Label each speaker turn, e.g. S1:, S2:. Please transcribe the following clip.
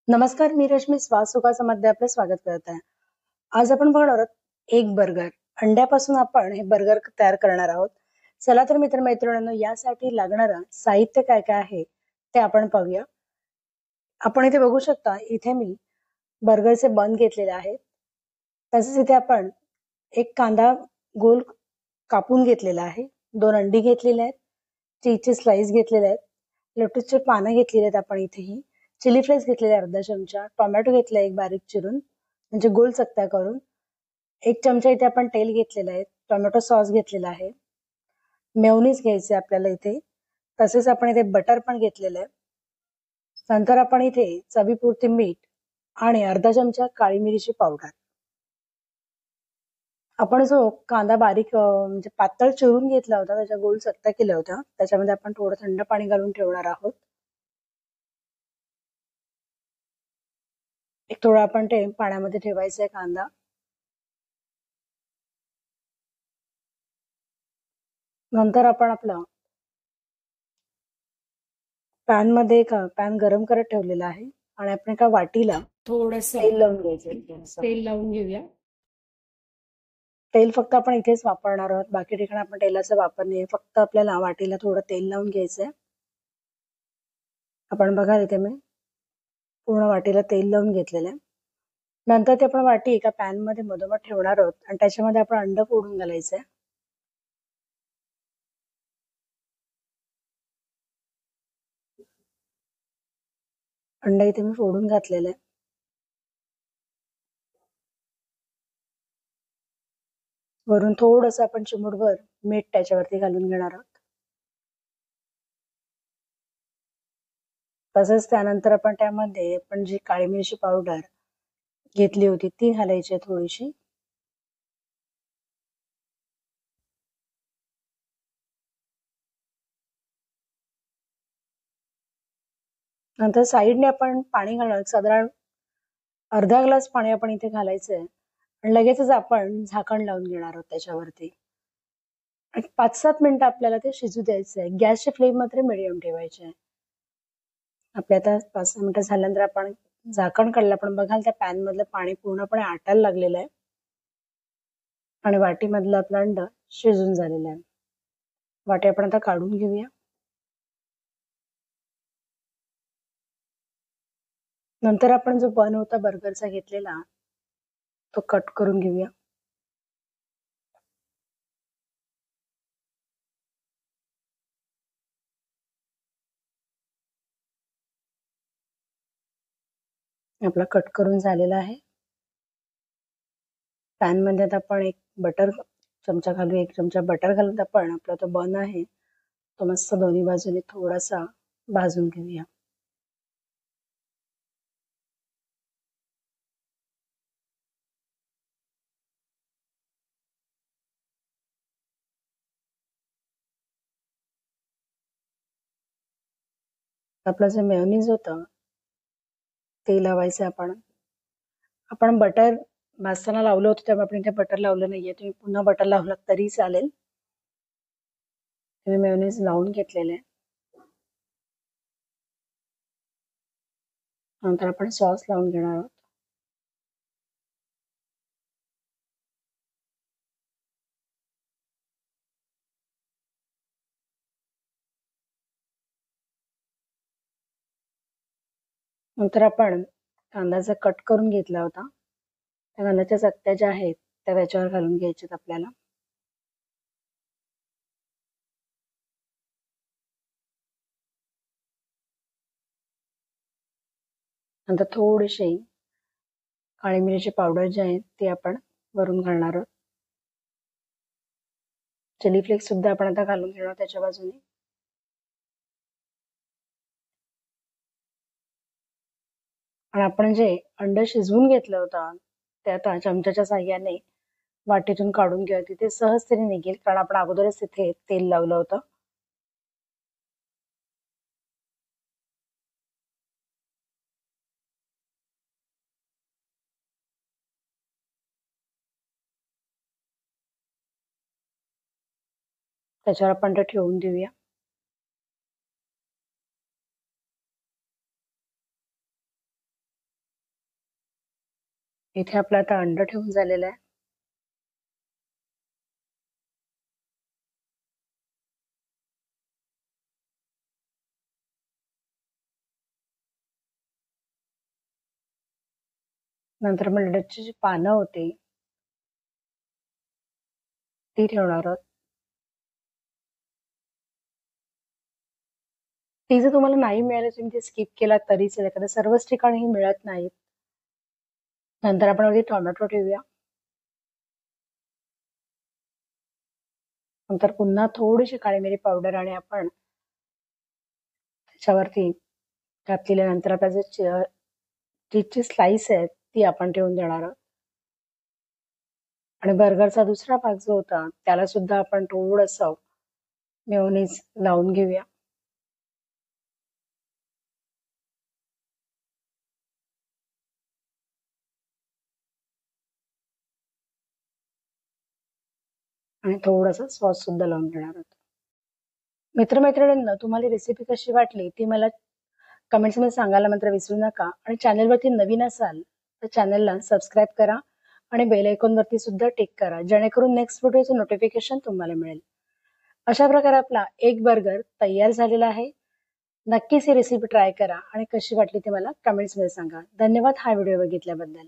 S1: नमस्कार, मी रश्मी स्वाद सुखासमध्ये आपलं स्वागत करत आहे. आज आपण बघणार आहोत एक बर्गर. अंड्यापासून आपण हे बर्गर तयार करणार आहोत. चला तर मित्रमैत्रिणींनो, यासाठी लागणारं साहित्य काय काय आहे ते आपण पाहूया. आपण इथे बघू शकता, इथे मी बर्गरचे बन घेतलेले आहेत. तसेच इथे आपण एक कांदा गोल कापून घेतलेला आहे, 2 अंडी घेतलेली आहेत, चीजचे स्लाइस घेतलेले आहेत, लेट्युसचे पानं घेतलेले आहेत आपण इथेही, चिली फ्लेक्स घेतलेले अर्धा चमचा, टोमॅटो घेतला एक बारीक चिरून म्हणजे गोल चकत्या करून, 1 चमचा इथे आपण तेल घेतलेलं आहे, टोमॅटो सॉस घेतलेला आहे, मेयोनीज घ्यायचे आपल्याला इथे, तसेच आपण इथे बटर पण घेतलेलं आहे. नंतर आपण इथे चवीपुरते मीठ आणि अर्धा चमचा काळी मिरीची पावडर. आपण जो कांदा बारीक म्हणजे पातळ चिरून घेतला होता, त्याच्या गोल चकत्या केल्या होत्या, त्याच्यामध्ये आपण थोडं थंड पाणी घालून ठेवणार आहोत. एक थोडं आपण ते पाण्यामध्ये ठेवायचा आहे कांदा. नंतर आपण आपलं पॅन गरम करत ठेवलेला आहे आणि आपण एका वाटीला
S2: थोडस
S1: तेल लावून घ्यायचं.
S2: तेल लावून घेऊया.
S1: तेल फक्त आपण इथेच वापरणार आहोत, बाकी ठिकाणी आपण तेलाचा वापर नाही. फक्त आपल्याला वाटीला थोडं तेल लावून घ्यायचंय. आपण बघा इथे मी पूर्ण वाटीला तेल लावून घेतलेलं आहे. नंतर ते आपण वाटी एका पॅन मध्ये मधोमध ठेवणार आहोत आणि त्याच्यामध्ये आपण अंड फोडून घालायचंय. अंड इथे मी फोडून घातलेलं आहे. वरून थोडंसं आपण चिमूटभर मीठ त्याच्यावरती घालून घेणार आहोत. तसंच त्यानंतर आपण त्यामध्ये आपण जी काळी मिरची पावडर घेतली होती ती घालायची आहे थोडीशी. नंतर साईडने आपण पाणी घालणार, साधारण अर्धा ग्लास पाणी आपण इथे घालायचंय आणि लगेचच आपण झाकण लावून घेणार आहोत त्याच्यावरती. 5-7 मिनिटं आपल्याला ते शिजू द्यायचं आहे. गॅसची फ्लेम मात्र मिडियम ठेवायची आहे. आपल्या आता 5-6 मिनिटं झाल्यानंतर आपण झाकण काढलं. आपण बघाल त्या पॅन मधलं पाणी पूर्णपणे आटायला लागलेलं आहे आणि वाटीमधलं आपलं अंड शिजून झालेलं आहे. वाटी आपण आता काढून घेऊया. नंतर आपण जो बन होता बर्गरचा घेतलेला तो कट करून घेऊया. आपला कट करून झालेला आहे. पॅन मध्ये आता आपण एक बटर चमचा घालू, 1 चमचा बटर घालून आपण आपला तो बन आहे तो मस्त दोन्ही बाजूने थोडासा भाजून घेऊया. आपलं जे मेयोनीज होतं ते लावायचं आपण. आपण बटर भाजताना लावलं होतं त्यामुळे आपण इथे बटर लावलं नाहीये. तुम्ही पुन्हा बटर लावलं तरी चालेल. मी मेयोनीज लावून घेतलेले आहे. नंतर आपण सॉस लावून घेणार आहोत. नंतर आपण कांदा जो कट करून घेतला होता त्या कांद्याच्या चकत्या ज्या आहेत त्या त्याच्यावर घालून घ्यायच्यात आपल्याला. नंतर थोडीशी काळी मिरीची पावडर जी आहे ती आपण वरून घालणार आहोत. चिली फ्लेक्स सुद्धा आपण आता घालून घेणार त्याच्या बाजूने. आणि आपण जे अंड शिजवून घेतलं होतं ते आता चमच्याच्या साह्याने वाटीतून काढून घेऊया. तिथे सहजतेने निघेल कारण आपण अगोदरच तिथे तेल लावलं होतं. त्याच्यावर आपण ते ठेवून देऊया. इथे आपलं आता अंड ठेवून झालेलं आहे. नंतर अंड्याची जी पानं होती ती ठेवणार आहोत. ती जर तुम्हाला नाही मिळाली तुम्ही ती स्किप केला तरी चालेल, कारण सर्वच ठिकाणी ही मिळत नाहीत. नंतर आपण वरती टोमॅटो ठेवूया. नंतर पुन्हा थोडीशी काळी मिरी पावडर आणि आपण त्याच्यावरती घातलेल्यानंतर आपल्या जे चीजची स्लाइस आहे ती आपण ठेवून देणार आहोत. आणि बर्गरचा दुसरा भाग जो होता त्याला सुद्धा आपण थोडंसं मेयोनीज लावून घेऊया. आणि थोडासा सॉस सुद्धा लावून घेणार आहोत. मित्रमैत्रिणींना तुम्हाला रेसिपी कशी वाटली ती मला कमेंट्स मध्ये सांगायला मात्र विसरू नका. आणि चॅनलवरती नवीन असाल तर चॅनलला सबस्क्राईब करा आणि बेल आयकॉन वरती सुद्धा टिक करा, जेणेकरून नेक्स्ट व्हिडिओचं नोटिफिकेशन तुम्हाला मिळेल. अशा प्रकारे आपला एक बर्गर तयार झालेला आहे. नक्कीच ही रेसिपी ट्राय करा आणि कशी वाटली ते मला कमेंट्स मध्ये सांगा. धन्यवाद हा व्हिडिओ बघितल्याबद्दल.